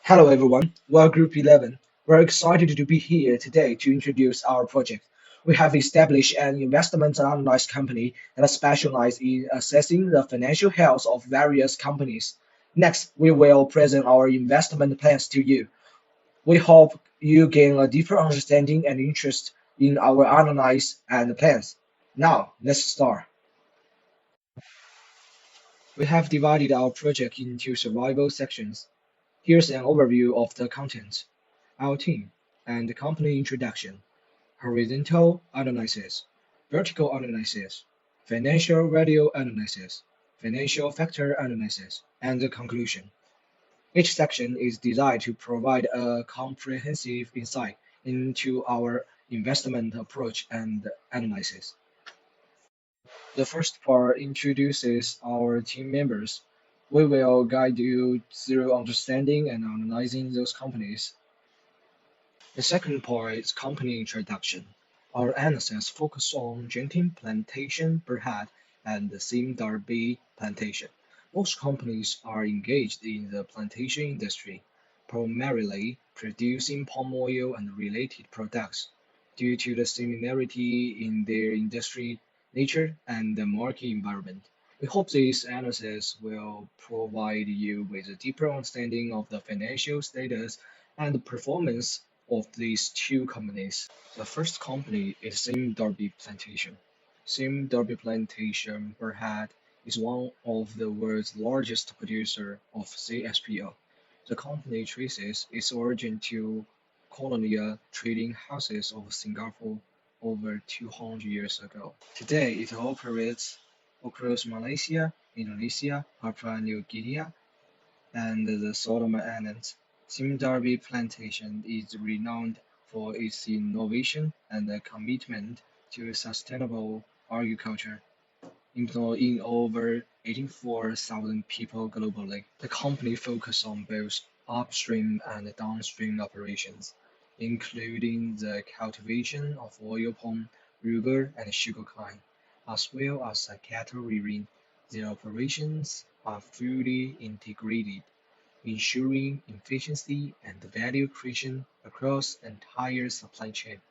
Hello everyone, we're Group 11. We're excited to be here today to introduce our project. We have established an investment analysis company that specializes in assessing the financial health of various companies. Next, we will present our investment plans to you. We hope you gain a deeper understanding and interest in our analysis and plans. Now, let's start. We have divided our project into survival sections. Here's an overview of the content, our team, and the company introduction, horizontal analysis, vertical analysis, financial value analysis, financial factor analysis, and the conclusion. Each section is designed to provide a comprehensive insight into our investment approach and analysis. The first part introduces our team members. We will guide you through understanding and analyzing those companies. The second part is company introduction. Our analysis focuses on Genting Plantation Berhad and the Sim Darby Plantation. Most companies are engaged in the plantation industry, primarily producing palm oil and related products. Due to the similarity in their industry nature and the market environment, we hope this analysis will provide you with a deeper understanding of the financial status and performance of these two companies. The first company is Sim Darby Plantation. Sim Darby Plantation Berhad is one of the world's largest producer of CSPO. The company traces its origin to colonial trading houses of Singapore over 200 years ago. Today, it operates across Malaysia, Indonesia, Papua New Guinea, and the Solomon Islands. Sim Darby Plantation is renowned for its innovation and commitment to sustainable agriculture, employing over 84,000 people globally. The company focuses on both upstream and downstream operations, including the cultivation of oil palm, rubber, and sugarcane, as well as cattle rearing. Their operations are fully integrated, ensuring efficiency and value creation across the entire supply chain.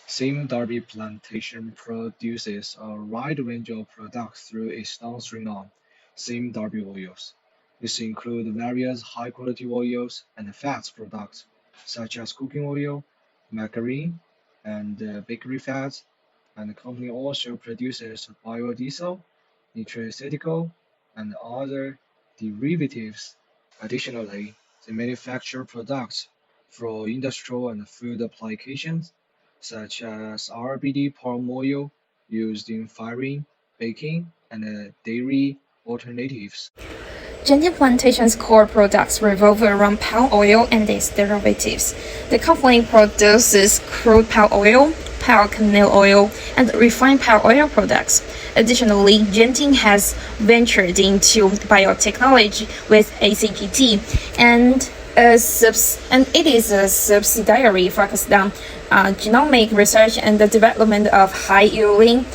Sim Darby Plantation produces a wide range of products through its downstream arm, Sim Darby Oils. This includes various high-quality oils and fats products, such as cooking oil, margarine, and bakery fats, and the company also produces biodiesel, nutraceutical, and other derivatives. Additionally, they manufacture products for industrial and food applications, such as RBD palm oil used in firing, baking, and dairy alternatives. Genting Plantation's core products revolve around palm oil and its derivatives. The company produces crude palm oil, palm kernel oil, and refined palm oil products. Additionally, Genting has ventured into biotechnology with ACPT and it is a subsidiary focused on genomic research and the development of high-yielding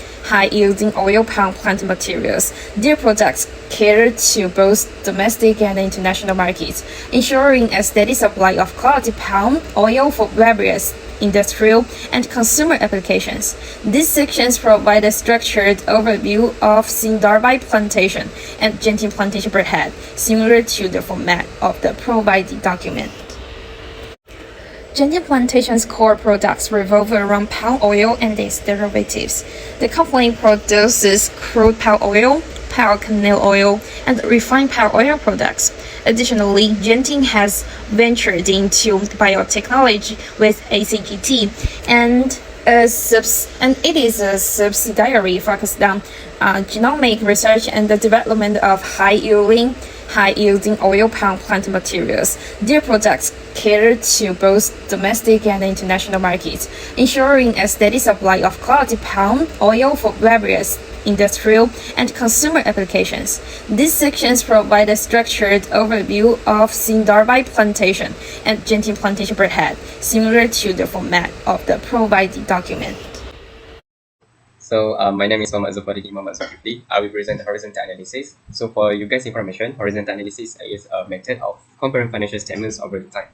oil palm plant materials. Their products cater to both domestic and international markets, ensuring a steady supply of quality palm oil for various industrial and consumer applications. These sections provide a structured overview of Sim Darby Plantation and Genting Plantation Berhad, similar to the format of the provided document. Genting Plantation's core products revolve around palm oil and its derivatives. The company produces crude palm oil, palm kernel oil, and refined palm oil products. Additionally, Genting has ventured into biotechnology with ACPT and it is a subsidiary focused on genomic research and the development of high-yielding oil palm plant materials. Their products cater to both domestic and international markets, ensuring a steady supply of quality palm oil for various industrial and consumer applications. These sections provide a structured overview of Sim Darby Plantation and Genting Plantation Berhad, similar to the format of the provided document. My name is Muhammad ZUKIFLY. I will present the horizontal analysis. So for you guys' information, horizontal analysis is a method of comparing financial statements over time.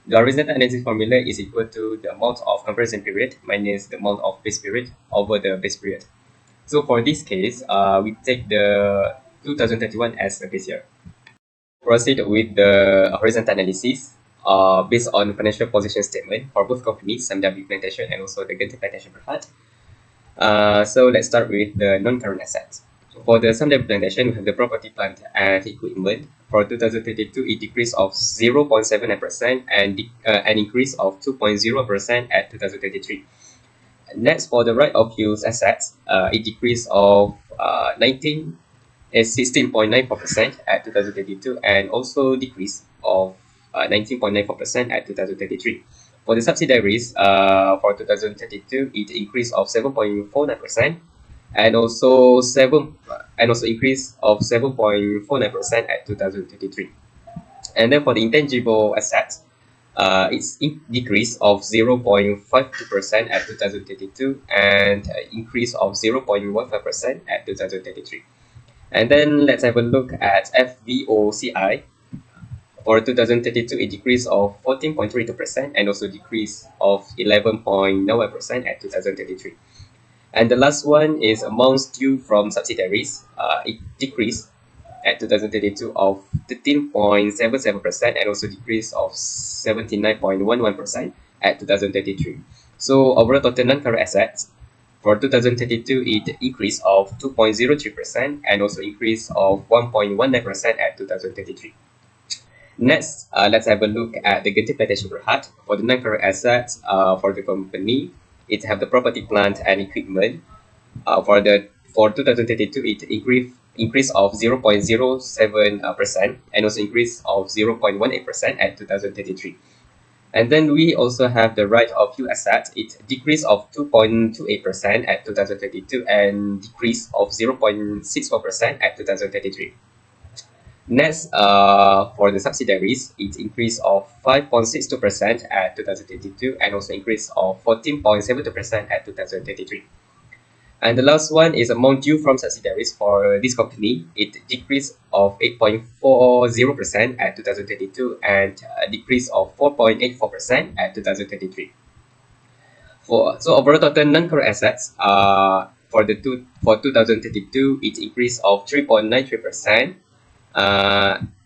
The horizontal analysis formula is equal to the amount of comparison period minus the amount of base period over the base period. So for this case, we take the 2031 as a base year. Proceed with the horizontal analysis based on financial position statement for both companies, SMW Plantation and also the Ganti Plantation Berhad. So let's start with the non-current assets. For the Sunday Plantation, we have the property, plant and equipment. For 2022, it decreased of 0.79% and an increase of 2.0% at 2023. Next, for the right of use assets, it decreased of 16.94% at 2022 and also decrease of 19.94% at 2023. For the subsidiaries, for 2032, it increased of 7.49% and also increase of 7.49% at 2023. And then for the intangible assets, it's decrease of 0.52% at 2032 and increase of 0.15% at 2033. And then let's have a look at FVOCI. For 2032, it decreased of 14.32% and also decrease of 11.91% at 2033. And the last one is amounts due from subsidiaries. It decreased at 2032 of 13.77% and also decrease of 79.11% at 2033. So overall total non-current assets for 2032, it increase of 2.03% and also increase of 1.19% at 2033. Next, let's have a look at the Ganti Plantation Berhad. For the non-current assets for the company, it have the property, plant and equipment. For 2032, it increase of 0.07% and also increase of 0.18% at 2033. And then we also have the right of use assets. It decrease of 2.28% at 2032 and decrease of 0.64% at 2033. Next, for the subsidiaries, it increase of 5.62% at 2022 and also increase of 14.72% at 2033. And the last one is amount due from subsidiaries for this company. It decreased of 8.40% at 2022 and a decrease of 4.84% at 2023. So overall total non-current assets for 2032, it increased of 3.93%.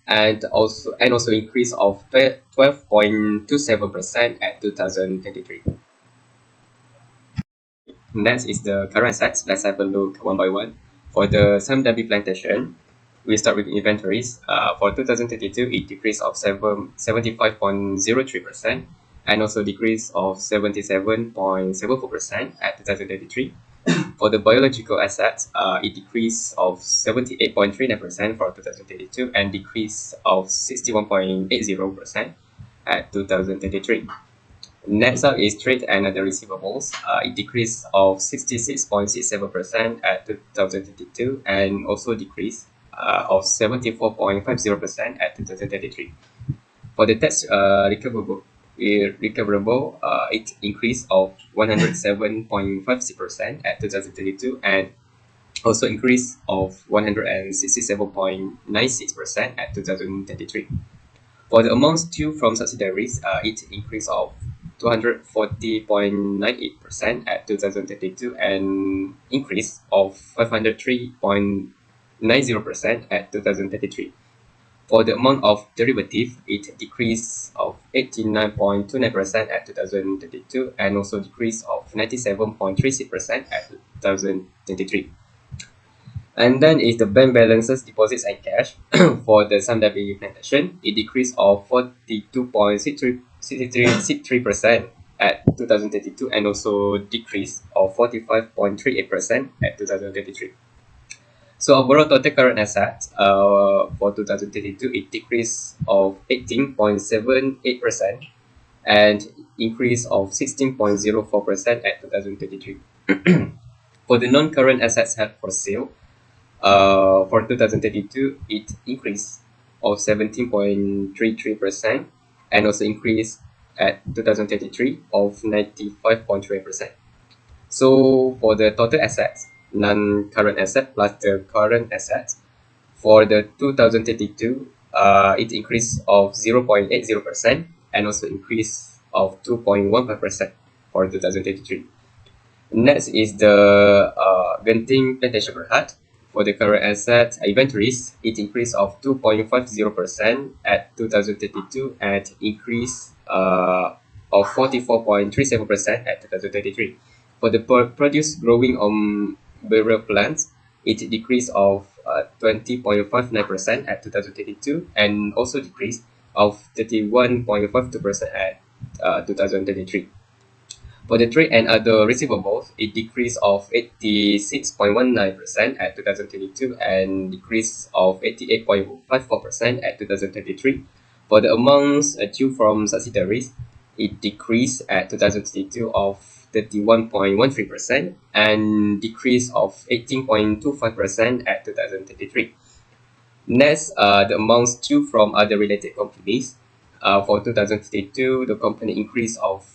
And also increase of 12.27% at 2023. Next is the current assets. Let's have a look one by one. For the SMW Plantation, we start with inventories. For 2032, it decreased of 75.03% and also decrease of 77.74% at 2033. For the biological assets, it decreased of 78.39% for 2032 and decrease of 61.80% at 2033. Next up is trade and other receivables. It decreased of 66.67% at 2032 and also decrease of 74.50% at 2033. For the tax recoverable, it increased of 107.50% at 2032 and also increase of 167.96% at 2033. For the amounts due from subsidiaries, it increased of 240.98% at 2032 and increase of 503.90% at 2033. For the amount of derivative, it decreased of 89.29% at 2032 and also decrease of 97.36% at 2023. And then is the bank balances, deposits and cash. For the SMW Plantation, it decreased of 42.63% at 2032 and also decrease of 45.38% at 2033. So overall total current assets for 2032, it decreased of 18.78% and increase of 16.04% at 2033. For the non-current assets held for sale, for 2032, it increased of 17.33% and also increased at 2033 of 95.3%. So for the total assets, non-current asset plus the current assets, for the 2032, it increase of 0.80% and also increase of 2.15% for 2033. Next is the Genting Plantation Berhad. For the current asset inventories, it increase of 2.50% at 2032 and increase of 44.37% at 2033. For the produce growing on burial plants, it decreased of 20.59% at 2032 and also decreased of 31.52% at 2033. For the trade and other receivables, it decreased of 86.19% at 2022 and decrease of 88.54% at 2023. For the amounts due from subsidiaries, it decreased at 2022 of 31.13% and decrease of 18.25% at 2023. Next, the amounts due from other related companies. For 2052, the company increase of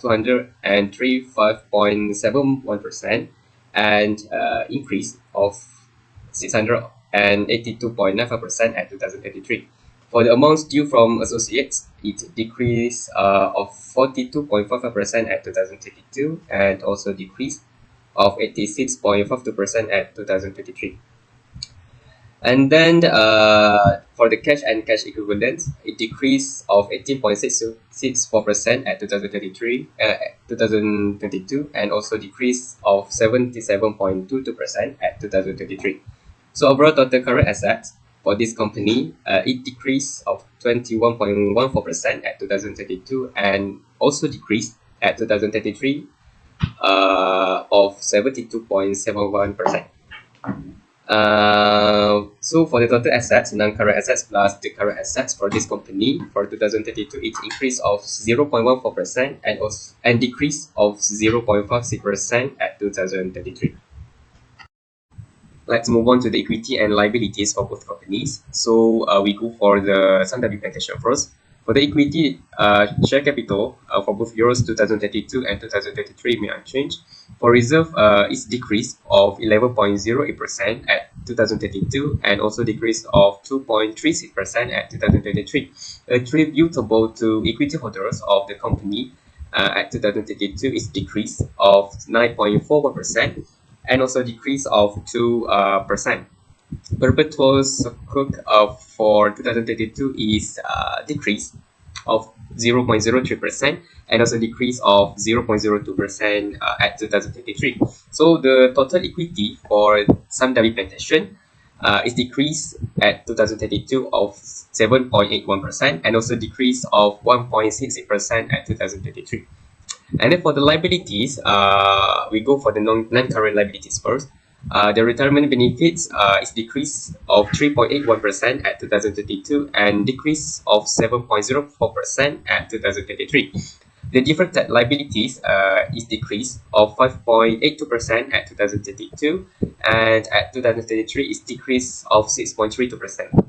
235.71% and increase of 682.95% at 2023. For the amounts due from associates, it decreased of 42.55% at 2022 and also decrease of 86.52% at 2023. And then for the cash and cash equivalents, it decreased of 18.664% at 2022, and also decrease of 77.22% at 2023. So overall total current assets for this company, it decreased of 21.14% at 2022 and also decreased at 2023 of 72.71%. So for the total assets, non-current assets plus the current assets for this company for 2032, it increase of 0.14% and decrease of 0.56% at 2033. Let's move on to the equity and liabilities for both companies. So we go for the Sundabi Plantation first. For the equity, share capital for both years 2032 and 2033 remain unchanged. For reserve, it's decreased of 11.08% at 2032 and also decrease of 2.36% at 2033. Attributable to equity holders of the company at 2032 is decrease of 9.41% and also decrease of 2%. Perpetual Sukuk for 2032 is decrease of 0.03% and also decrease of 0.02% at 2033. So the total equity for Samdawi Plantation is decreased at 2032 of 7.81% and also decrease of 1.68% at 2033. And then for the liabilities, we go for the non-current liabilities first. The retirement benefits is decrease of 3.81% at 2032 and decrease of 7.04% at 2033. The deferred tax liabilities is decrease of 5.82% at 2032 and at 2033 is decrease of 6.32%.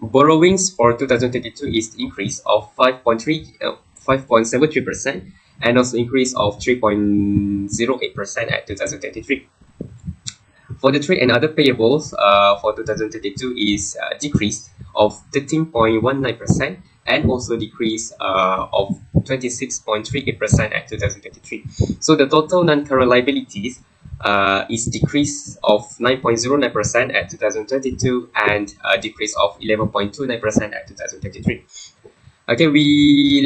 Borrowings for 2032 is increase of 5.73% and also increase of 3.08% at 2033. For the trade and other payables for 2032 is decrease of 13.19% and also decrease of 26.38% at 2033. So the total non-current liabilities is decrease of 9.09% at 2032 and a decrease of 11.29% at 2033. Okay,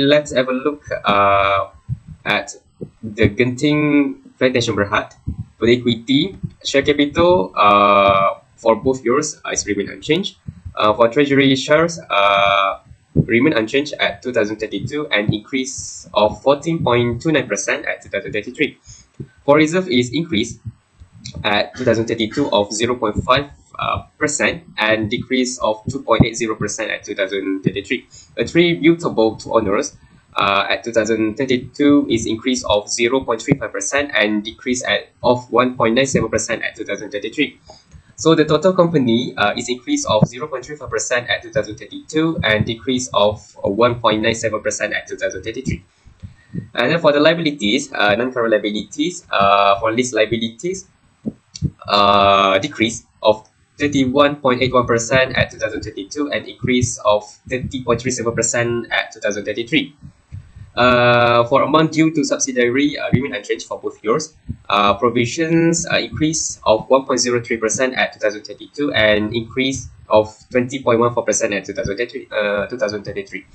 let's have a look at the Genting Plantation Berhad. For the equity, share capital for both years is remain unchanged. For treasury shares remain unchanged at 2032 and increase of 14.29% at 2033. For reserve is increased at 2032 of 0.5% and decrease of 2.80% at 2033. Attributable to owners at 2032 is increase of 0.35% and decrease of 1.97% at 2033. So the total company is increase of 0.35% at 2032 and decrease of 1.97% at 2033. And then for the liabilities, non-current liabilities, for lease liabilities, decrease of 31.81% at 2022 and increase of 30.37% at 2023. For amount due to subsidiary remain unchanged for both years. Provisions increase of 1.03% at 2022 and increase of 20.14% at 2023.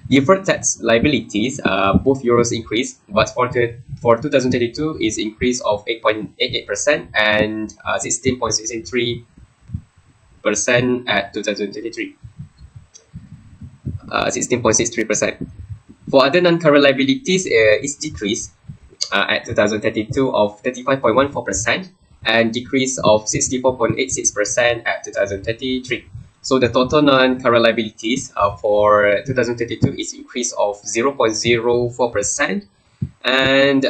Deferred tax liabilities, both euros increase, but for 2022 is increase of 8.88% and 16.63% at 2023. 16.63%. For other non-current liabilities, it's decreased at 2032 of 35.14% and decrease of 64.86% at 2033. So the total non-current liabilities for 2032 is increase of 0.04% and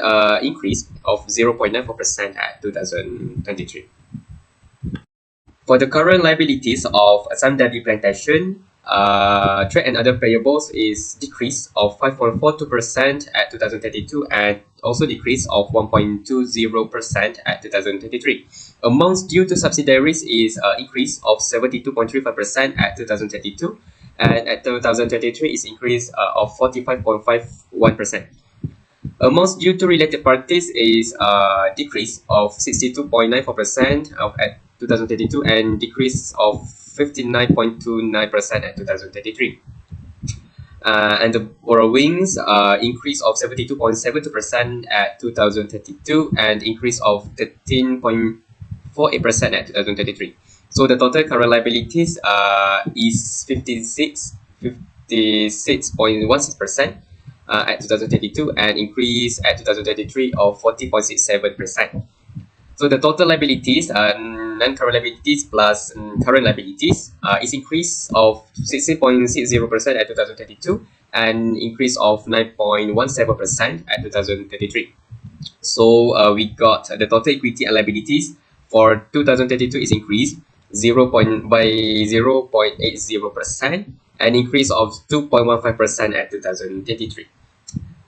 increase of 0.94% at 2023. For the current liabilities of Assam Dabi Plantation, trade and other payables is decrease of 5.42% at 2032 and also decrease of 1.20% at 2023. Amounts due to subsidiaries is increase of 72.35% at 2032 and at 2023 is increase of 45.51%. Amounts due to related parties is decrease of 62.94% at 2032 and decrease of 59.29% at 2033. And the borrowings increase of 72.72% at 2032 and increase of 13.48% at 2033. So the total current liabilities is 56.16% at 2032 and increase at 2033 of 40.67%. So the total liabilities, non-current liabilities plus current liabilities, is increase of 60.60% at 2032 and increase of 9.17% at 2033. So we got the total equity and liabilities for 2032 is increased by 0.80% and increase of 2.15% at 2033.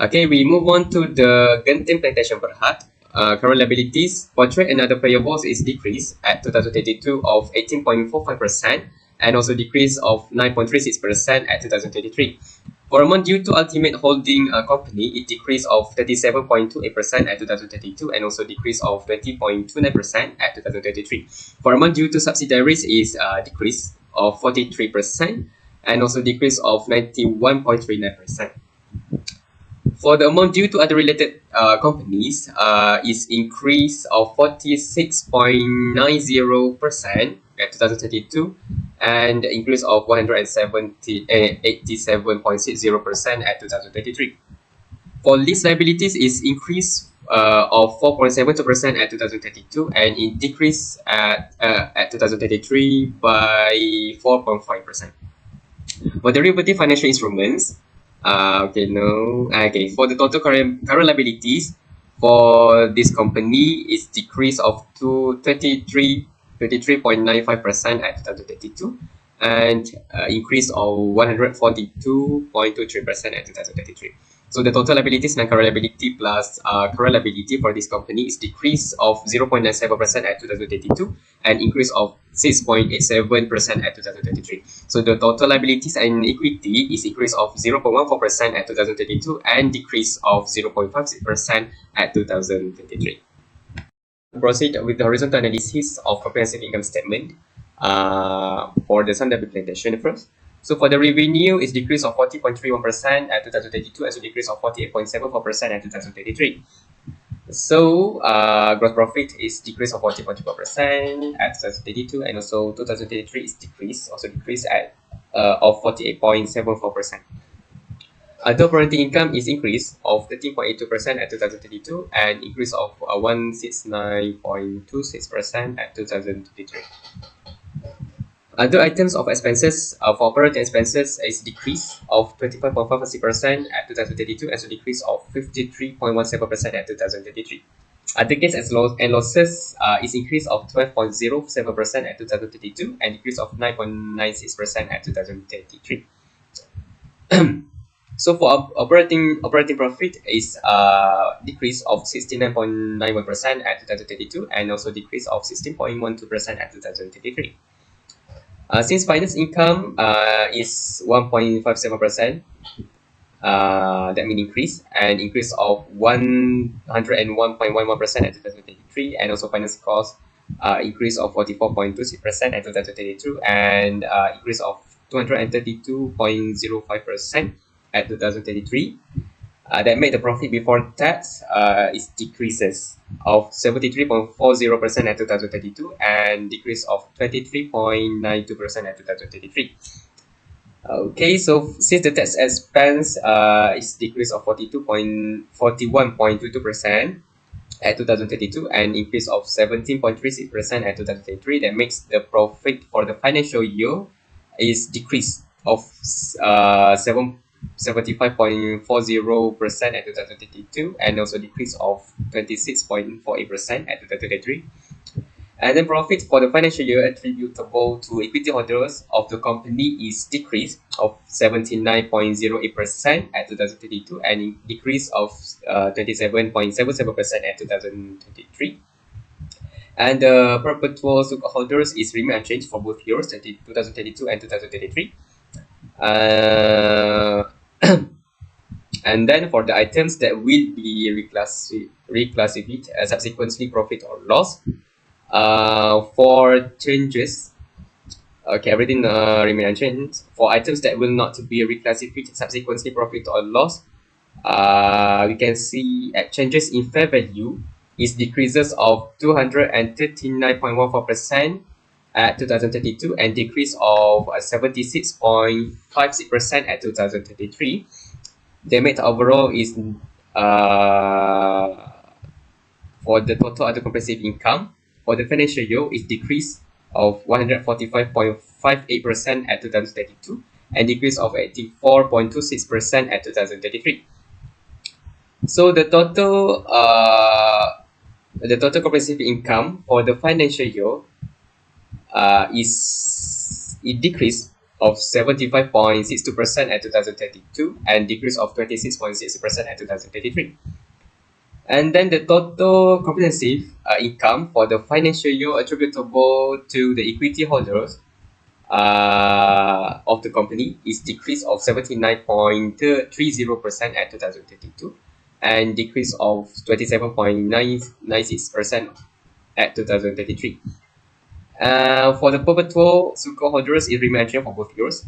Okay, we move on to the Genting Plantation Berhad. Current liabilities for trade and other payables is decreased at 2032 of 18.45% and also decrease of 9.36% at 2033. For amount due to Ultimate Holding Company, it decreased of 37.28% at 2032 and also decrease of 20.29% at 2033. For amount due to subsidiaries is decrease of 43% and also decrease of 91.39%. For the amount due to other related companies is increase of 46.90% at 2032 and increase of 187.60% at 2033. For lease liabilities is increase of 4.72% at 2032 and it decrease at 2033 by 4.5%. For derivative financial instruments, for the total current liabilities for this company is decrease of 23.95% at 2032 and increase of 142.23% at 2033. So the total liabilities, non-current liability plus current liability for this company is decrease of 0.97% at 2032 and increase of 6.87% at 2033. So the total liabilities and equity is increase of 0.14% at 2032 and decrease of 0.56% at 2023. Proceed with the horizontal analysis of comprehensive income statement for the Assam Dabi Plantation first. So for the revenue, it's decrease of 40.31% at 2032 and so decrease of 48.74% at 2033. So gross profit is decrease of 40.24% at 2032 and also 2033 is decrease at of 48.74%. Other operating income is increase of 13.82% at 2032 and increase of 169.26% at 2033. Other items of expenses for operating expenses is decrease of 25.56% at 2032 and so decrease of 53.17% at 2033. Other gains and losses is increase of 12.07% at 2032 and decrease of 9.96% at 2033. So for operating profit is decrease of 69.91% at 2022 and also decrease of 16.12% at 2023. Since finance income is 1.57%, that means increase of 101.11% at 2023, and also finance cost increase of 44.26% at 2022, and increase of 232.05% at 2023. That made the profit before tax is decreases of 73.40% at 2022 and decrease of 23.92% at 2023. Okay, so since the tax expense is decrease of 41.22% at 2022 and increase of 17.36% at 2023, that makes the profit for the financial year is decrease of 75.40% at 2022 and also decrease of 26.48% at 2023. And then profit for the financial year attributable to equity holders of the company is decrease of 79.08% at 2022 and decrease of 27.77% at 2023. And the perpetual SUK holders is remain unchanged for both years, 2022 and 2023. And then for the items that will be reclassified as subsequently profit or loss, for changes, okay, everything remain unchanged. For items that will not be reclassified subsequently profit or loss, we can see at changes in fair value is decreases of 239.14% at 2032 and decrease of 76.56% at 2023. The net overall is for the total other comprehensive income for the financial year is decrease of 145.58% at 2032 and decrease of 84.26% at 2033. So the total comprehensive income for the financial year is it decrease of 75.62% at 2032 and decrease of 26.60% at 2033. And then the total comprehensive income for the financial year attributable to the equity holders of the company is decrease of 79.30% at 2032 and decrease of 27.96% at 2033. For the perpetual SUK holders, it remains for both years.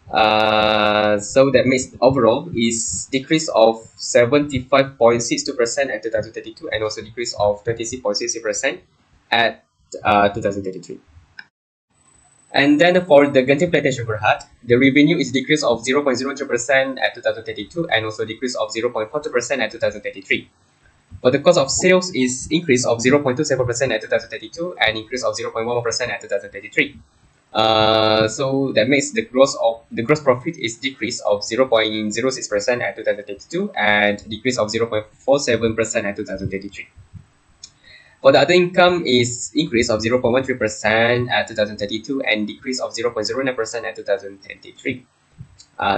So that means overall is decrease of 75.62% at 2032 and also decrease of 26.60% at 2033. And then for the Genting Plantation Berhad, the revenue is decrease of 0.02% at 2032 and also decrease of 0.42% at 2033. But the cost of sales is increase of 0.27% at 2032 and increase of 0.11% at 2033. So that makes the gross profit is decrease of 0.06% at 2032 and decrease of 0.47% at 2033. For the other income is increase of 0.13% at 2032 and decrease of 0.09% at 2033.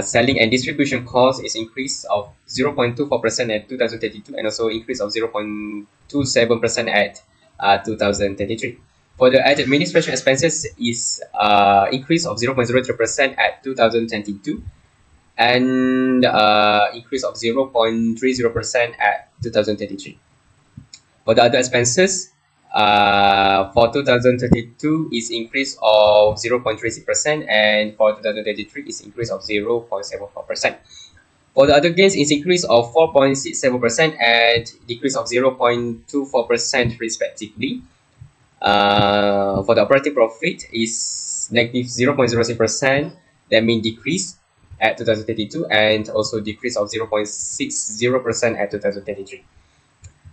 Selling and distribution cost is increase of 0.24% at 2032 and also increase of 0.27% at 2033. For the administration expenses is increase of 0.03% at 2022 and increase of 0.30% at 2033. For the other expenses, for 2032 is increase of 0.36% and for 2033 is increase of 0.74%. For the other gains is increase of 4.67% and decrease of 0.24% respectively. For the operating profit is negative 0.06%, that means decrease at 2032 and also decrease of 0.60% at 2033.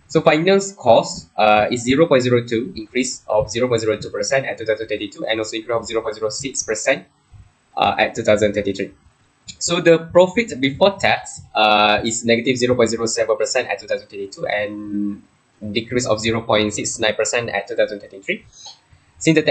So finance cost is 0.02, increase of 0.02% at 2032 and also increase of 0.06% at 2033. So the profit before tax is negative 0.07% at 2032 and decrease of 0.69% at 2033. Since the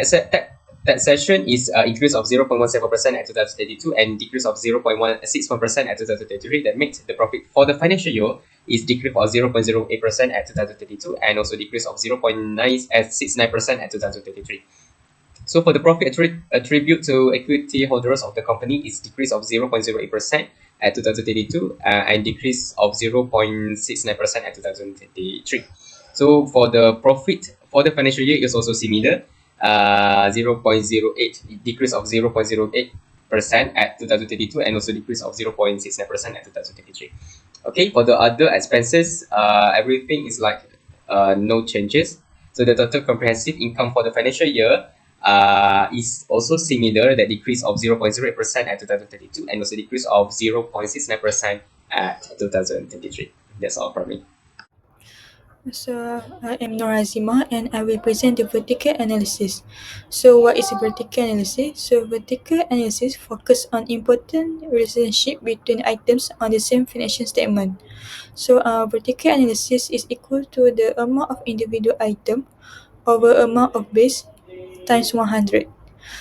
Taxation is increase of 0.17% at 2032 and decrease of 0.161% at 2033. That makes the profit for the financial year is decrease of 0.08% at 2032 and also decrease of 0.969% at 2033. So for the profit attribute to equity holders of the company is decrease of 0.08% at 2032 and decrease of 0.69% at 2033. So for the profit for the financial year is also similar, 0.08 decrease of 0.08% at 2032 and also decrease of 0.69% at 2033. Okay, for the other expenses, everything is like no changes. So the total comprehensive income for the financial year is also similar, that decrease of 0.08% at 2032 and also decrease of 0.69% at 2023. That's all from me. So I am HAZIMAH and I will present the vertical analysis. So what is a vertical analysis? So vertical analysis focus on important relationship between items on the same financial statement. So vertical analysis is equal to the amount of individual item over amount of base times 100.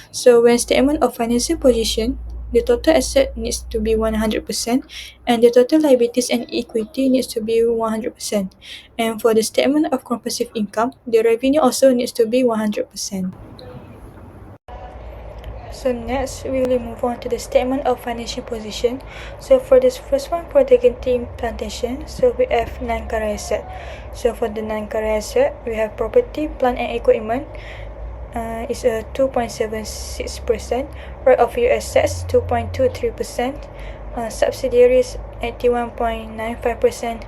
So when statement of financial position, the total asset needs to be 100% and the total liabilities and equity needs to be 100%. And for the statement of comprehensive income, the revenue also needs to be 100%. So next, we will move on to the statement of financial position. So for this first one, for the BINTI plantation, so we have non-current asset. So for the non-current asset, we have property, plant and equipment. Is a 2.76%, right of use assets 2.23%, subsidiaries 81.95%,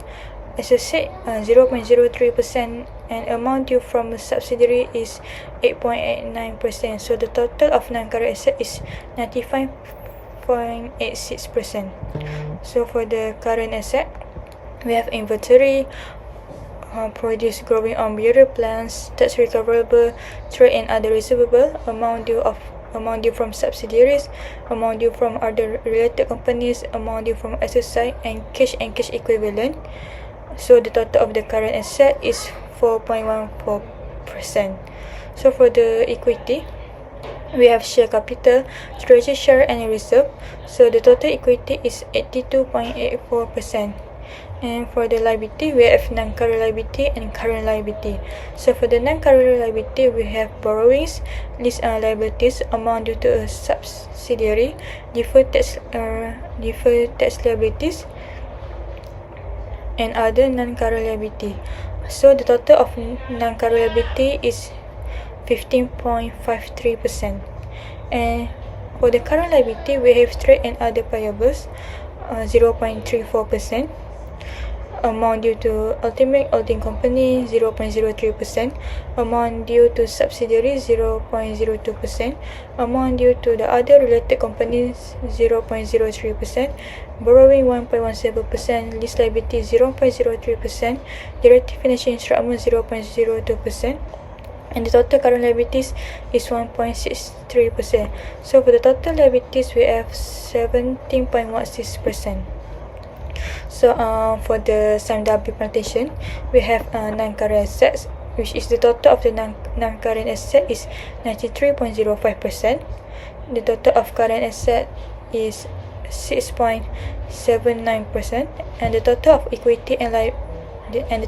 associate 0.03%, and amount due from the subsidiary is 8.89%. So the total of non-current asset is 95.86%. So for the current asset, we have inventory, produce growing on bureau plans, tax recoverable, trade and other receivable, amount due from subsidiaries, amount due from other related companies, amount due from associate, and cash equivalent. So the total of the current asset is 4.14%. So for the equity, we have share capital, treasury share and reserve. So the total equity is 82.84%. And for the liability, we have non-current liability and current liability. So for the non-current liability, we have borrowings, lease liabilities, amount due to a subsidiary, deferred tax liabilities, and other non-current liability. So the total of non-current liability is 15.53%. And for the current liability, we have trade and other payables, 0.34%. Amount due to ultimate holding company 0.03%, amount due to subsidiaries 0.02%, amount due to the other related companies 0.03%, borrowing 1.17%, lease liability 0.03%, derivative financial instrument 0.02%, and the total current liabilities is 1.63%. So for the total liabilities, we have 17.16%. So for the SIQ1001 plantation, we have non-current assets, which is the total of the non-current asset is 93.05%. The total of current asset is 6.79%, and the total of equity the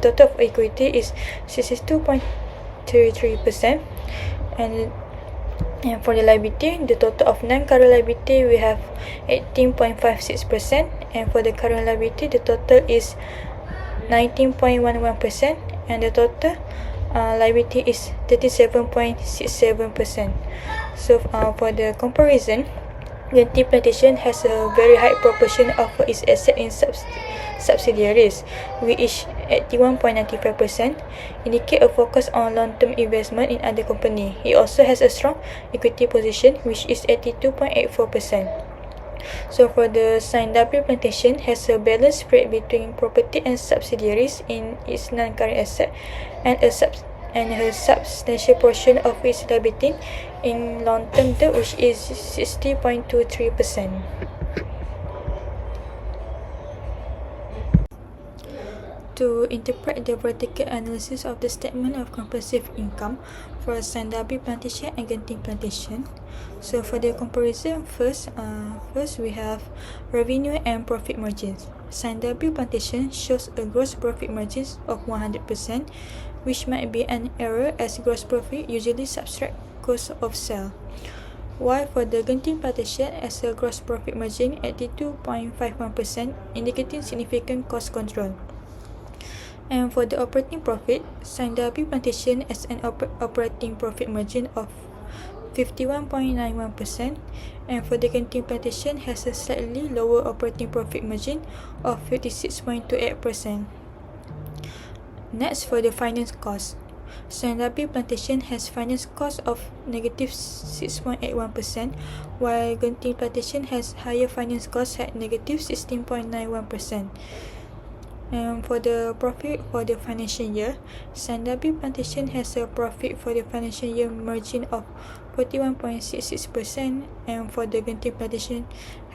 total of equity is 62.33%. And for the liability, the total of non-current liability, we have 18.56%, and for the current liability, the total is 19.11%, and the total liability is 37.67%. So for the comparison, BINTI plantation has a very high proportion of its asset in subsidiaries, which 81.95%, indicate a focus on long-term investment in other company. It also has a strong equity position, which is 82.84%. So for the SIQ1001 plantation has a balanced spread between property and subsidiaries in its non-current asset, and a substantial portion of its liability in long-term debt, which is 60.23%. to interpret the vertical analysis of the statement of comprehensive income for Sandabi plantation and Genting plantation. So for the comparison, first we have revenue and profit margins. Sandabi plantation shows a gross profit margin of 100%, which might be an error as gross profit usually subtract cost of sale. While for the Genting plantation as a gross profit margin at 82.51%, indicating significant cost control. And for the operating profit, Sandabi plantation has an operating profit margin of 51.91%, and for the Genting plantation has a slightly lower operating profit margin of 56.28%. Next, for the finance cost. Sandabi plantation has finance cost of negative 6.81%, while Genting plantation has higher finance cost at negative 16.91%. And for the profit for the financial year, Sandabi plantation has a profit for the financial year margin of 41.66%, and for the Genting plantation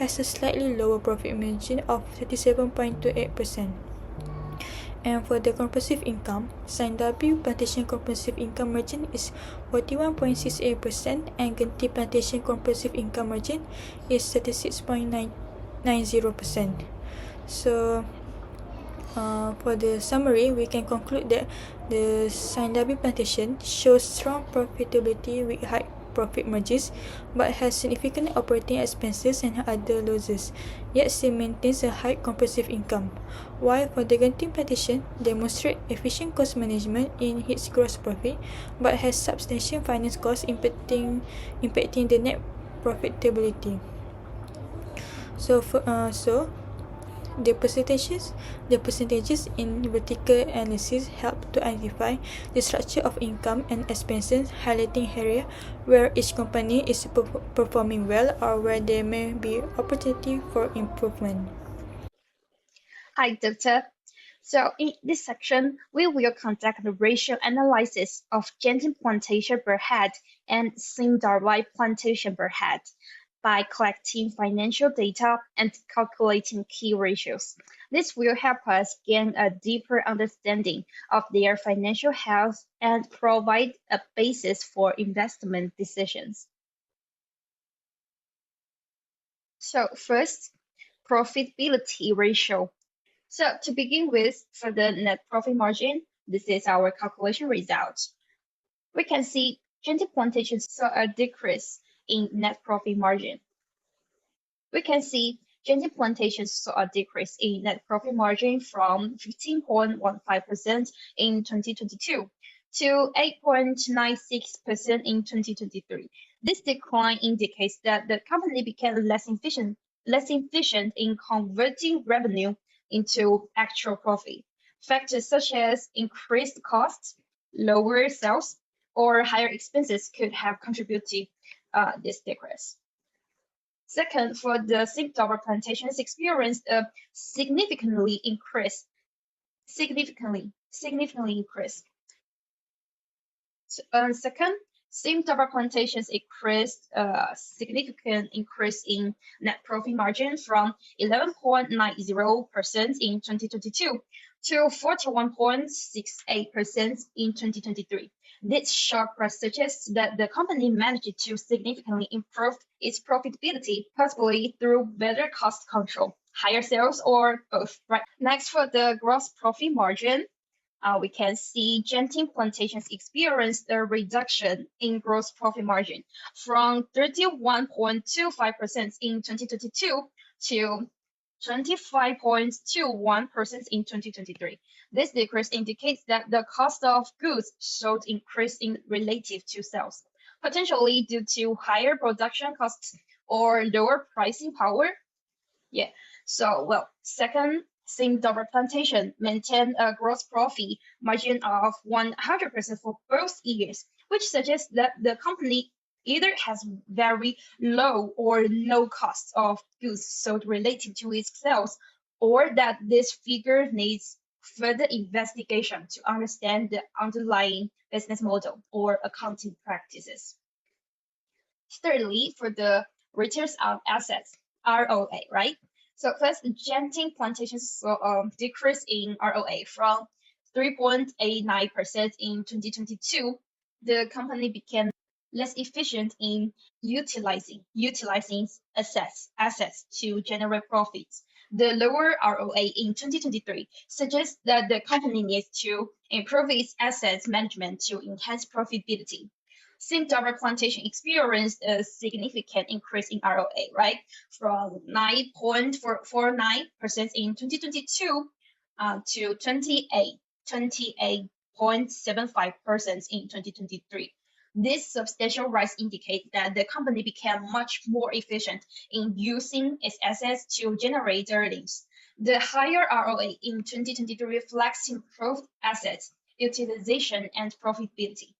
has a slightly lower profit margin of 37.28%. And for the comprehensive income, Sandabi plantation comprehensive income margin is 41.68%, and Genting plantation comprehensive income margin is 36.90%. So, for the summary, we can conclude that the Sandabi plantation shows strong profitability with high profit margins, but has significant operating expenses and other losses, yet still maintains a high comprehensive income. While for the Genting plantation, demonstrates efficient cost management in its gross profit, but has substantial finance costs impacting the net profitability. The percentages in vertical analysis help to identify the structure of income and expenses, highlighting areas where each company is performing well or where there may be opportunity for improvement. Hi, Doctor. So in this section, we will conduct the ratio analysis of Genting plantation per head and Sindarbhai plantation per head by collecting financial data and calculating key ratios. This will help us gain a deeper understanding of their financial health and provide a basis for investment decisions. So first, profitability ratio. So to begin with, for the net profit margin, this is our calculation result. We can see Genting plantation saw a decrease in net profit margin. We can see Genting plantation saw a decrease in net profit margin from 15.15% in 2022 to 8.96% in 2023. This decline indicates that the company became less efficient in converting revenue into actual profit. Factors such as increased costs, lower sales, or higher expenses could have contributed this decrease. Second, for the Sindarbhai plantations experienced a significantly increase. Second, Sindarbhai plantations experienced a significant increase in net profit margin from 11.90% in 2022 to 41.68% in 2023. This sharp rise suggests that the company managed to significantly improve its profitability, possibly through better cost control, higher sales, or both. Right. Next, for the gross profit margin, we can see Genting plantations experienced a reduction in gross profit margin from 31.25% in 2022 to 25.21% in 2023. This decrease indicates that the cost of goods sold increased in relative to sales, potentially due to higher production costs or lower pricing power. Yeah. So, well, second, Sindarbhai plantation maintained a gross profit margin of 100% for both years, which suggests that the company either has very low or no cost of goods sold related to its sales, or that this figure needs further investigation to understand the underlying business model or accounting practices. Thirdly, for the returns on assets, ROA, right? So first, Genting Plantations saw a decrease in ROA from 3.89% in 2022. The company became less efficient in utilizing assets to generate profits. The lower ROA in 2023 suggests that the company needs to improve its assets management to enhance profitability. Since Java Plantation experienced a significant increase in ROA, right, from 9.49% in 2022 to 28.75% in 2023. This substantial rise indicates that the company became much more efficient in using its assets to generate earnings. The higher ROA in 2023 reflects improved assets utilization and profitability.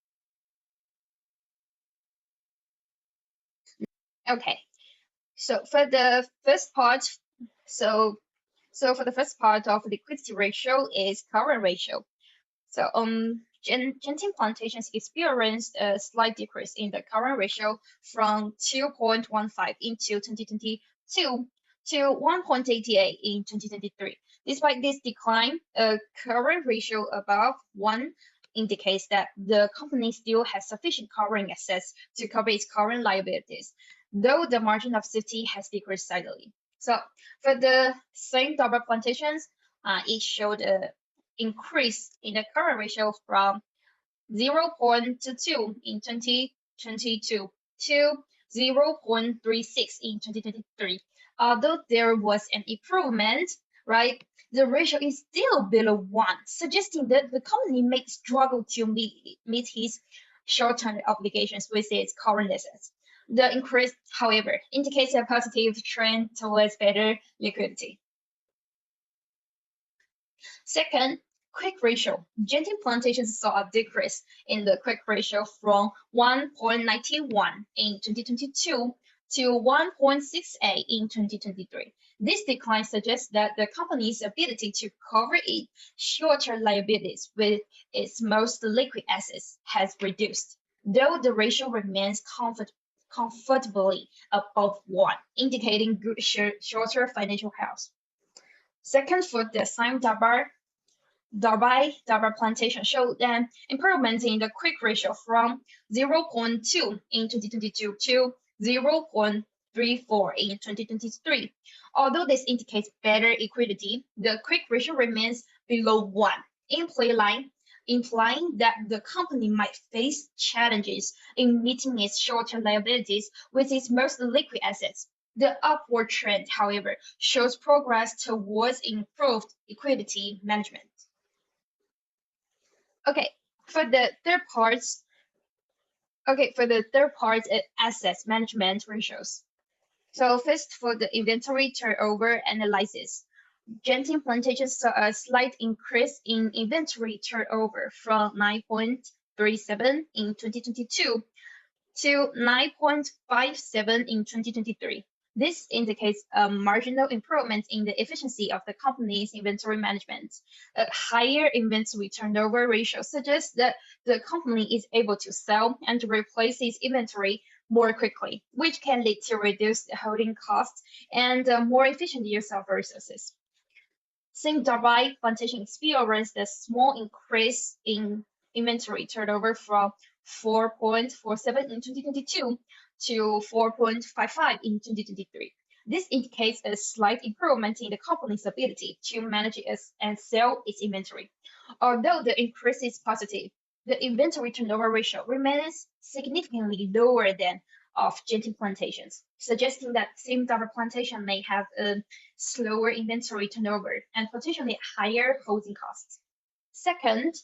Okay, so for the first part, so for the first part of liquidity ratio is current ratio. So Genting Plantations experienced a slight decrease in the current ratio from 2.15 in 2022 to 1.88 in 2023. Despite this decline, a current ratio above 1 indicates that the company still has sufficient current assets to cover its current liabilities, though the margin of safety has decreased slightly. So for the same double plantations, it showed a increase in the current ratio from 0.22 in 2022 to 0.36 in 2023. Although there was an improvement, right, the ratio is still below 1, suggesting that the company may struggle to meet its short-term obligations with its current assets. The increase, however, indicates a positive trend towards better liquidity. Second, quick ratio. Genting Plantations saw a decrease in the quick ratio from 1.91 in 2022 to 1.68 in 2023. This decline suggests that the company's ability to cover its short-term liabilities with its most liquid assets has reduced, though the ratio remains comfortably above 1, indicating good short-term financial health. Second, for the same Darbar plantation showed an improvement in the quick ratio from 0.2 in 2022 to 0.34 in 2023. Although this indicates better liquidity, the quick ratio remains below 1, implying that the company might face challenges in meeting its short-term liabilities with its most liquid assets. The upward trend, however, shows progress towards improved liquidity management. Okay, for the third part, assets management ratios. So first, for the inventory turnover analysis, Genting Plantations saw a slight increase in inventory turnover from 9.37 in 2022 to 9.57 in 2023. This indicates a marginal improvement in the efficiency of the company's inventory management. A higher inventory turnover ratio suggests that the company is able to sell and replace its inventory more quickly, which can lead to reduced holding costs and a more efficient use of resources. Since Darbai Plantation experienced a small increase in inventory turnover from 4.47 in 2022 to 4.55 in 2023. This indicates a slight improvement in the company's ability to manage and sell its inventory. Although the increase is positive, the inventory turnover ratio remains significantly lower than of Genting Plantations, suggesting that same Darbai Plantation may have a slower inventory turnover and potentially higher holding costs. Second,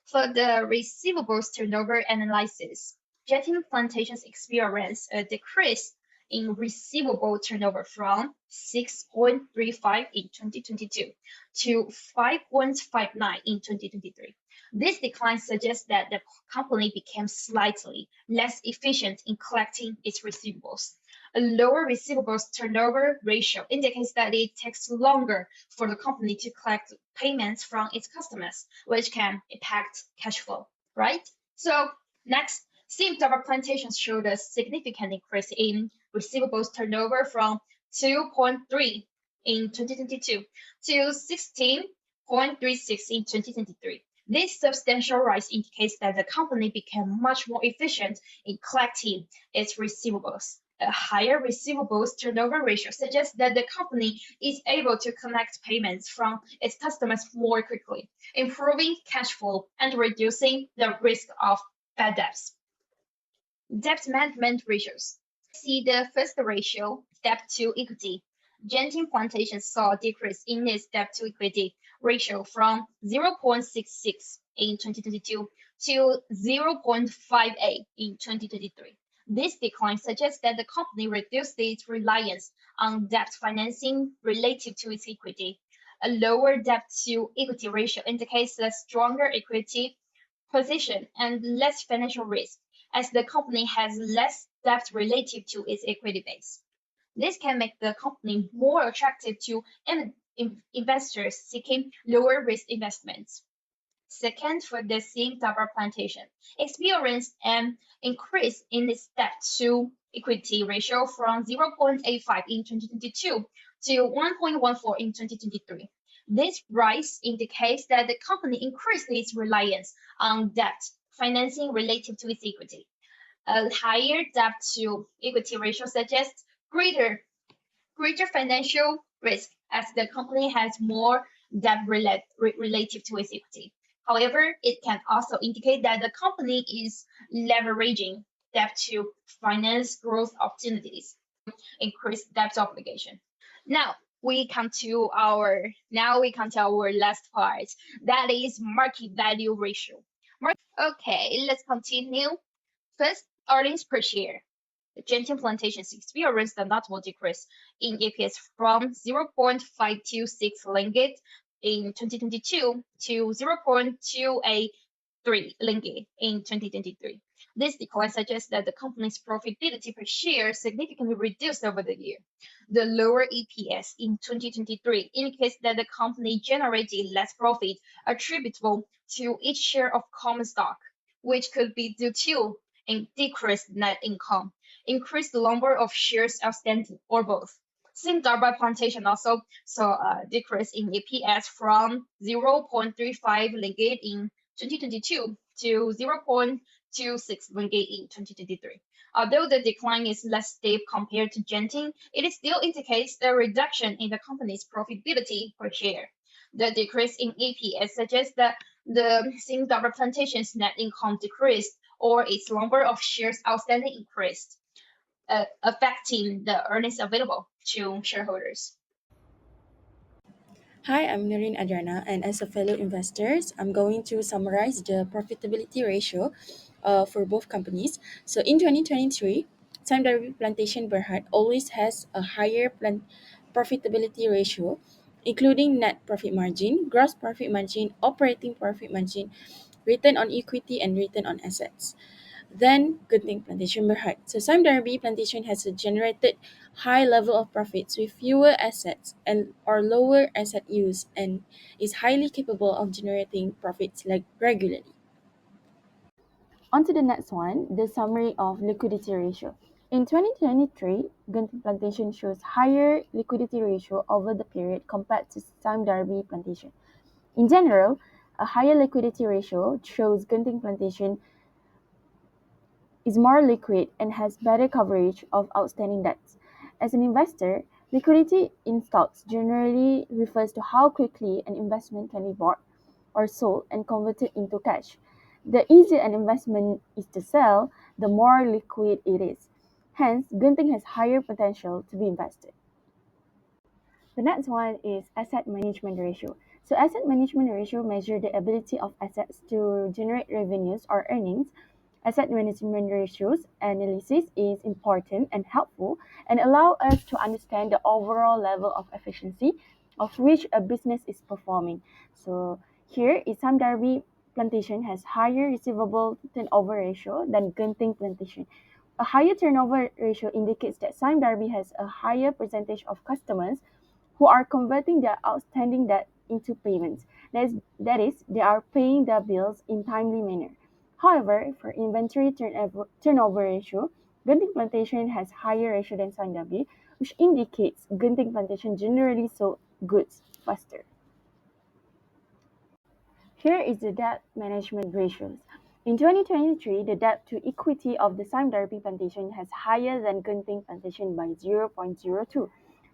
for the receivables turnover analysis, Genting Plantations experienced a decrease in receivable turnover from 6.35 in 2022 to 5.59 in 2023. This decline suggests that the company became slightly less efficient in collecting its receivables. A lower receivables turnover ratio indicates that it takes longer for the company to collect payments from its customers, which can impact cash flow, right? So next, Darbai Plantations showed a significant increase in receivables turnover from 2.3 in 2022 to 16.36 in 2023. This substantial rise indicates that the company became much more efficient in collecting its receivables. A higher receivables turnover ratio suggests that the company is able to collect payments from its customers more quickly, improving cash flow and reducing the risk of bad debts. Debt management ratios. See the first ratio, debt to equity. Genting Plantation saw a decrease in its debt to equity ratio from 0.66 in 2022 to 0.58 in 2023. This decline suggests that the company reduced its reliance on debt financing relative to its equity. A lower debt to equity ratio indicates a stronger equity position and less financial risk, as the company has less debt relative to its equity base. This can make the company more attractive to investors seeking lower risk investments. Second, for the same rubber plantation, experienced an increase in its debt to equity ratio from 0.85 in 2022 to 1.14 in 2023. This rise indicates that the company increased its reliance on debt financing relative to its equity. A higher debt to equity ratio suggests greater financial risk as the company has more debt relative to its equity. However, it can also indicate that the company is leveraging debt to finance growth opportunities, increase debt obligation. Now we come to our last part, that is market value ratio. Okay, let's continue. First, earnings per share. The Genting Plantations experienced a notable decrease in EPS from 0.526 ringgit in 2022 to 0.283 ringgit in 2023. This decline suggests that the company's profitability per share significantly reduced over the year. The lower EPS in 2023 indicates that the company generated less profit attributable to each share of common stock, which could be due to a decreased net income, increased the number of shares outstanding, or both. Singapore Plantation also saw a decrease in EPS from 0.35 ringgit in 2022 to 0.26 ringgit in 2023. Although the decline is less steep compared to Genting, it still indicates a reduction in the company's profitability per share. The decrease in EPS suggests that the Singapore Plantation's net income decreased or its number of shares outstanding increased, affecting the earnings available to shareholders. Hi, I'm NURIN ADRIANA, and as a fellow investors, I'm going to summarize the profitability ratio for both companies. So in 2023, Time Derby Plantation Berhad always has a higher profitability ratio, including net profit margin, gross profit margin, operating profit margin, return on equity, and return on assets than Genting Plantation Berhad. So Sime Darby Plantation has generated high level of profits with fewer assets and or lower asset use and is highly capable of generating profits like regularly. On to the next one, the summary of liquidity ratio. In 2023, Genting Plantation shows higher liquidity ratio over the period compared to Sime Darby Plantation. In general, a higher liquidity ratio shows Genting Plantation is more liquid and has better coverage of outstanding debts. As an investor, liquidity in stocks generally refers to how quickly an investment can be bought or sold and converted into cash. The easier an investment is to sell, the more liquid it is. Hence, Genting has higher potential to be invested. The next one is asset management ratio. So asset management ratio measures the ability of assets to generate revenues or earnings. Asset management ratios analysis is important and helpful and allow us to understand the overall level of efficiency of which a business is performing. So here is Sime Darby Plantation has higher receivable turnover ratio than Genting Plantation. A higher turnover ratio indicates that Sime Darby has a higher percentage of customers who are converting their outstanding debt into payments. That is, they are paying their bills in timely manner. However, for inventory turnover ratio, Genting Plantation has higher ratio than Sime Darby, which indicates Genting Plantation generally sold goods faster. Here is the debt management ratios. In 2023, the debt to equity of the Sime Darby Plantation has higher than Genting Plantation by 0.02,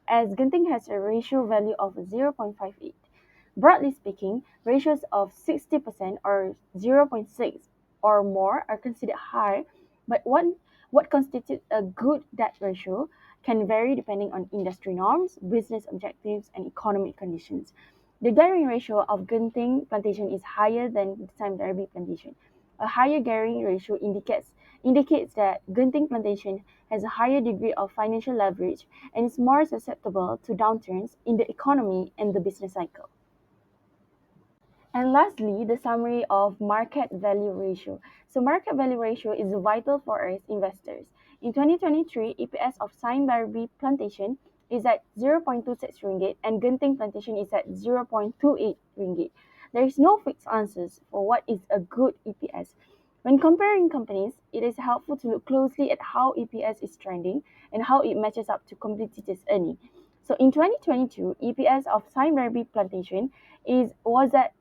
as Genting has a ratio value of 0.58. Broadly speaking, ratios of 60% or 0.6 or more are considered high, but what constitutes a good debt ratio can vary depending on industry norms, business objectives, and economic conditions. The gearing ratio of Genting Plantation is higher than the Sime Darby Plantation. A higher gearing ratio indicates that Genting Plantation has a higher degree of financial leverage and is more susceptible to downturns in the economy and the business cycle. And lastly, the summary of market value ratio. So market value ratio is vital for us investors. In 2023, EPS of Sime Darby Plantation is at 0.26 ringgit and Genting Plantation is at 0.28 ringgit. There is no fixed answers for what is a good EPS. When comparing companies, it is helpful to look closely at how EPS is trending and how it matches up to competitors' earning. So in 2022, EPS of Sime Darby Plantation was at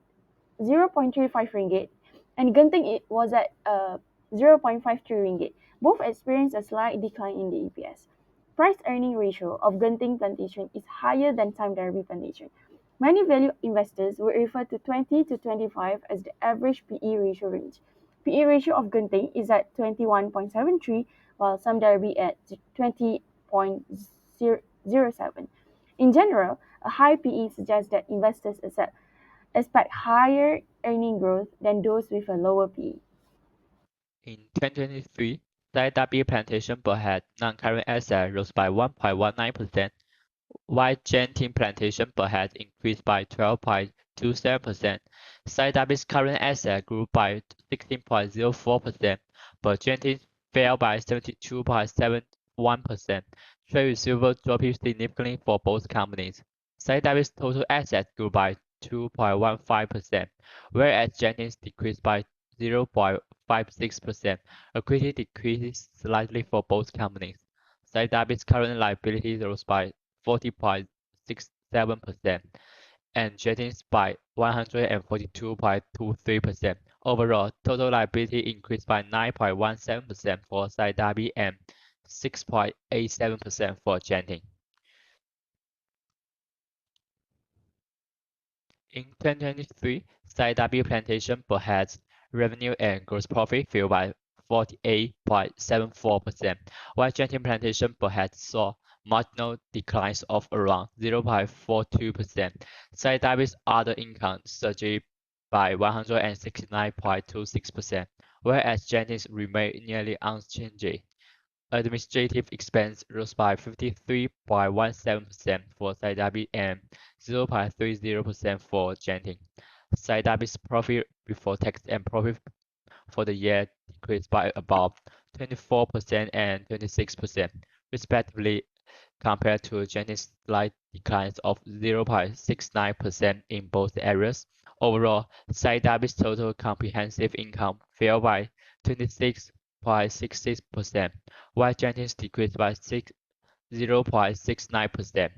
0.35 ringgit and Genting it was at 0.53 ringgit. Both experienced a slight decline in the EPS. Price earning ratio of Genting Plantation is higher than Sime Darby Plantation. Many value investors will refer to 20 to 25 as the average PE ratio range. PE ratio of Genting is at 21.73 while Sime Darby at 20.07. In general, a high PE suggests that investors expect higher earning growth than those with a lower PE. In 2023, ZHIHAN plantation per head non-current asset rose by 1.19%, while Genting plantation per head increased by 12.27%. ZHIHAN's current asset grew by 16.04%, but Genting fell by 72.71%. Trade receivables dropped significantly for both companies. ZHIHAN's total assets grew by 2.15%, whereas Genting's decreased by 0.56%. Equity decreased slightly for both companies. ZHIHAN's current liabilities rose by 40.67%, and Genting's by 142.23%. Overall, total liability increased by 9.17% for ZHIHAN and 6.87% for Genting. In 2023, ZHIHAN plantation per head revenue and gross profit fell by 48.74%, while Genting plantation per head saw marginal declines of around 0.42%. ZHIHAN's other income surged by 169.26%, whereas Genting's remained nearly unchanged. Administrative expense rose by 53.17% for ZHIHAN and 0.30% for Genting. ZHIHAN's profit before tax and profit for the year decreased by about 24% and 26%, respectively, compared to Genting's slight declines of 0.69% in both areas. Overall, ZHIHAN's total comprehensive income fell by 26.66%, while Genting's decreased by 0.69%.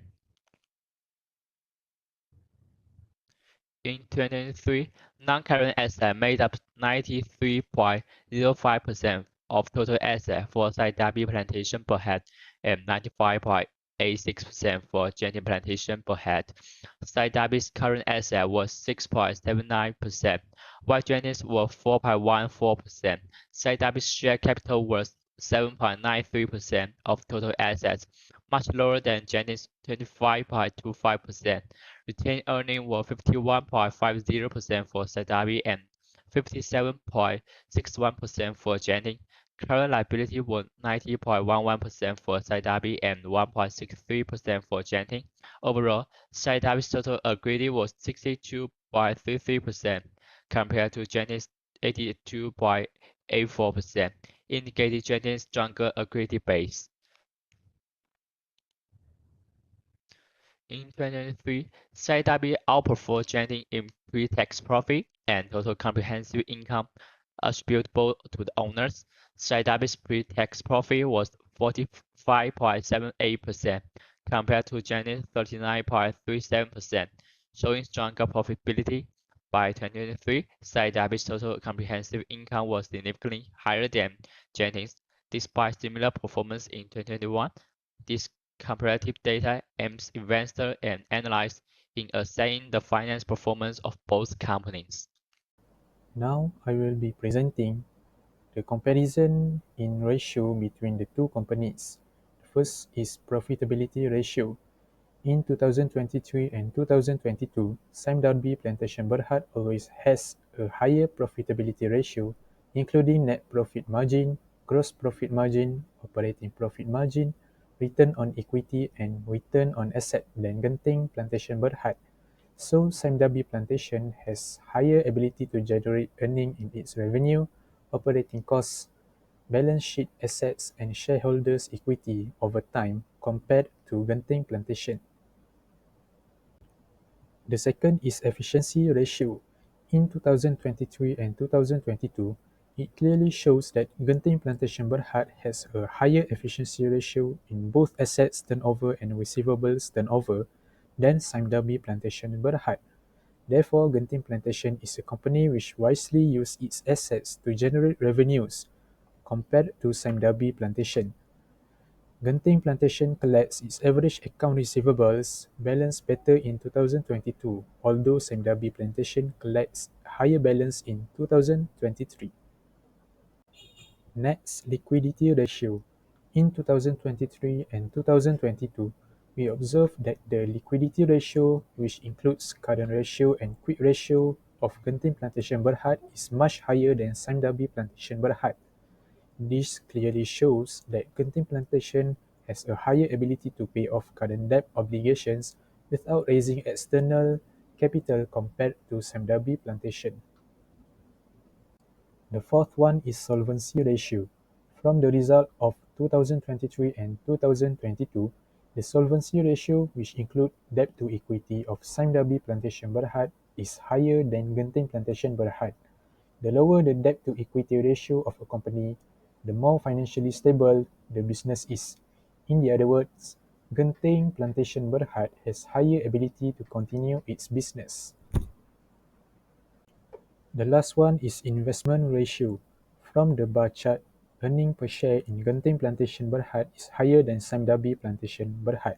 In 2023, non-current assets made up 93.05% of total assets for ZHIHAN plantation per head and 95.86% for Genting plantation per head. ZHIHAN's current asset was 6.79%, while Genting's was 4.14%. ZHIHAN's share capital was 7.93% of total assets, much lower than Genting's 25.25%. Retained earnings were 51.50% for ZHIHAN and 57.61% for Genting. Current liability was 90.11% for ZHIHAN and 1.63% for Genting. Overall, ZHIHAN's total equity was 62.33% compared to Genting's 82.84%, indicating Genting's stronger equity base. In 2023, ZHIHAN outperformed Genting in pre-tax profit and total comprehensive income attributable to the owners. ZHIHAN's pre-tax profit was 45.78% compared to Chinese 39.37%, showing stronger profitability. By 2023, Saidabi's total comprehensive income was significantly higher than Jennings, despite similar performance in 2021. This comparative data aims investors and analysts in assessing the finance performance of both companies. Now I will be presenting the comparison in ratio between the two companies. First is profitability ratio. In 2023 and 2022, Sime Darby Plantation Berhad always has a higher profitability ratio, including net profit margin, gross profit margin, operating profit margin, return on equity, and return on asset than Genting Plantation Berhad. So Sime Darby Plantation has higher ability to generate earning in its revenue, operating costs, balance sheet assets, and shareholders' equity over time compared to Genting Plantation. The second is efficiency ratio. In 2023 and 2022, it clearly shows that Genting Plantation Berhad has a higher efficiency ratio in both assets turnover and receivables turnover than Sime Darby Plantation Berhad. Therefore, Genting Plantation is a company which wisely uses its assets to generate revenues compared to Sime Darby Plantation. Genting Plantation collects its average account receivables balance better in 2022, although Sime Darby Plantation collects higher balance in 2023. Next, liquidity ratio. In 2023 and 2022, we observe that the liquidity ratio, which includes current ratio and quick ratio of Genting Plantation Berhad, is much higher than Sime Darby Plantation Berhad. This clearly shows that Genting Plantation has a higher ability to pay off current debt obligations without raising external capital compared to Sime Darby Plantation. The fourth one is solvency ratio. From the result of 2023 and 2022, the solvency ratio, which include debt to equity of Sime Darby Plantation Berhad, is higher than Genting Plantation Berhad. The lower the debt to equity ratio of a company, the more financially stable the business is. In the other words, Genting Plantation Berhad has higher ability to continue its business. The last one is investment ratio. From the bar chart, earning per share in Genting Plantation Berhad is higher than Sime Darby Plantation Berhad.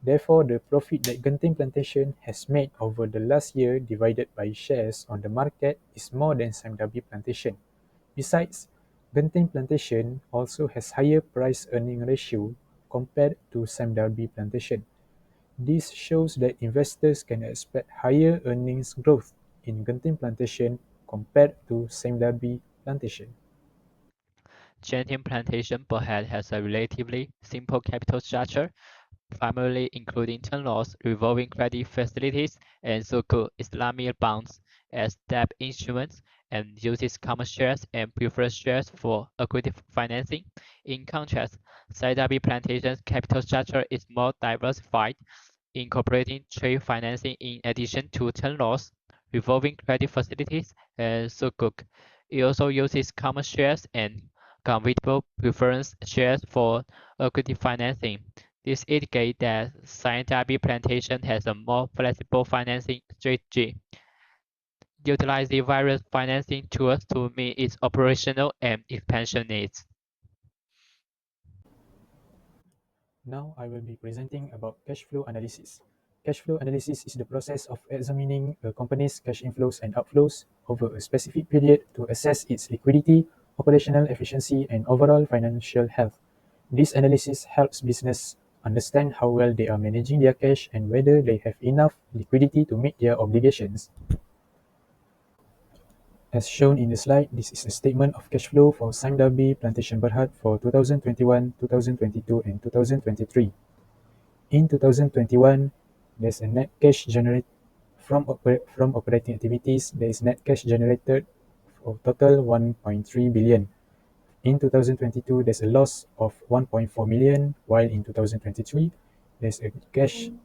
Therefore, the profit that Genting Plantation has made over the last year divided by shares on the market is more than Sime Darby Plantation. Besides, Genting Plantation also has higher price-earning ratio compared to Sime Darby Plantation. This shows that investors can expect higher earnings growth in Genting Plantation compared to Sime Darby Plantation. Genting Plantation Berhad has a relatively simple capital structure, primarily including term loans, revolving credit facilities, and Sukuk Islamic bonds as debt instruments, and uses common shares and preferred shares for equity financing. In contrast, Saidabi Plantation's capital structure is more diversified, incorporating trade financing in addition to term loans, revolving credit facilities, and Sukuk. It also uses common shares and convertible preference shares for equity financing. This indicates that Scientific Plantation has a more flexible financing strategy, utilizing various financing tools to meet its operational and expansion needs. Now I will be presenting about cash flow analysis. Cash flow analysis is the process of examining a company's cash inflows and outflows over a specific period to assess its liquidity, operational efficiency, and overall financial health. This analysis helps business understand how well they are managing their cash and whether they have enough liquidity to meet their obligations. As shown in the slide, this is a statement of cash flow for Sime Darby Plantation Berhad for 2021, 2022, and 2023. In 2021, there's a net cash generated from operating activities. There is net cash generated for total 1.3 billion. In 2022, there's a loss of 1.4 million, while in 2023, there's a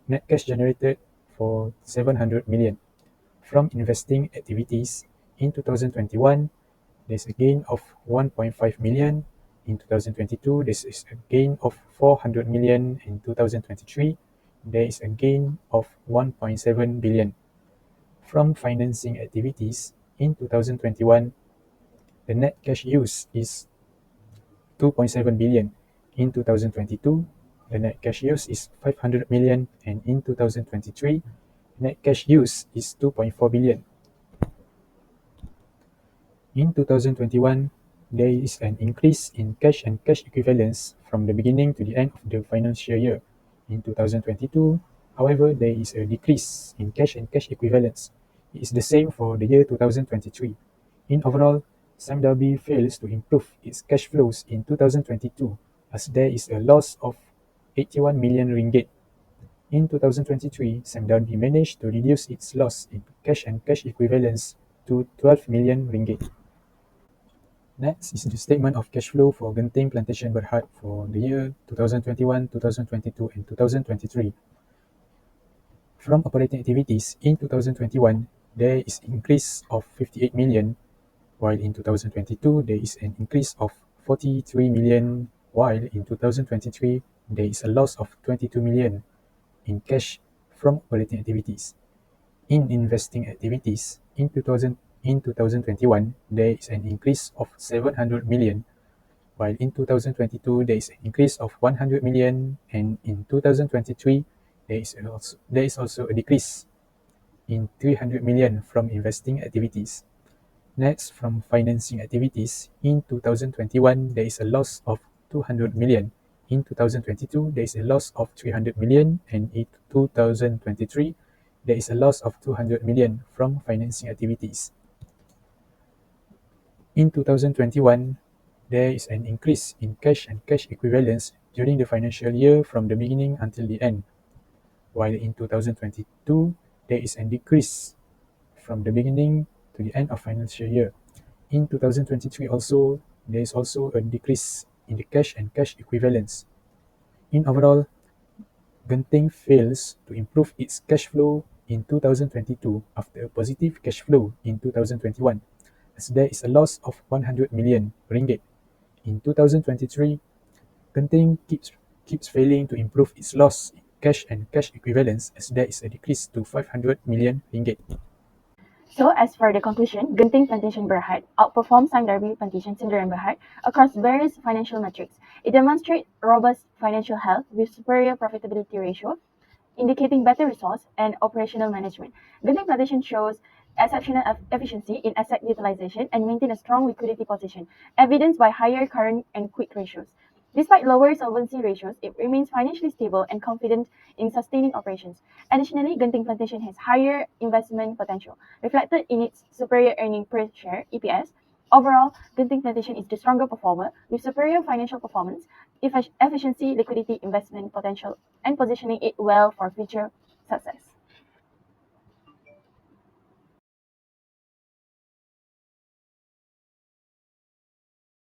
net cash generated for 700 million. From investing activities, in 2021, there's a gain of 1.5 million. in 2022, this is a gain of 400 million. In 2023, there is a gain of 1.7 billion. From financing activities, in 2021, the net cash use is 2.7 billion. In 2022, the net cash use is 500 million, and in 2023, net cash use is 2.4 billion. In 2021, there is an increase in cash and cash equivalents from the beginning to the end of the financial year. In 2022, however, there is a decrease in cash and cash equivalents. It is the same for the year 2023. In overall, SIMW fails to improve its cash flows in 2022 as there is a loss of 81 million ringgit. In 2023, SIMW managed to reduce its loss in cash and cash equivalents to 12 million ringgit. Next is the statement of cash flow for Genting Plantation Berhad for the year 2021, 2022, and 2023. From operating activities in 2021, there is an increase of 58 million, while in 2022, there is an increase of 43 million, while in 2023, there is a loss of 22 million in cash from operating activities. In investing activities, in 2021, there is an increase of 700 million, while in 2022, there is an increase of 100 million, and in 2023, there is also a decrease in 300 million from investing activities. Next, from financing activities, in 2021, there is a loss of 200 million. In 2022, there is a loss of 300 million, and in 2023, there is a loss of 200 million from financing activities. In 2021, there is an increase in cash and cash equivalents during the financial year from the beginning until the end, while in 2022, there is a decrease from the beginning to the end of financial year. In 2023 also, there is also a decrease in the cash and cash equivalents. In overall, Genting fails to improve its cash flow in 2022 after a positive cash flow in 2021, as there is a loss of 100 million ringgit. In 2023, Genting keeps failing to improve its loss in cash and cash equivalents, as there is a decrease to 500 million ringgit. So, as for the conclusion, Genting Plantation Berhad outperforms SIMW Plantation Sdn Berhad across various financial metrics. It demonstrates robust financial health with superior profitability ratio, indicating better resource and operational management. Genting Plantation shows exceptional efficiency in asset utilization and maintain a strong liquidity position, evidenced by higher current and quick ratios. Despite lower solvency ratios, it remains financially stable and confident in sustaining operations. Additionally, Genting Plantation has higher investment potential, reflected in its superior earning per share (EPS). Overall, Genting Plantation is the stronger performer with superior financial performance, efficiency, liquidity, investment potential, and positioning it well for future success.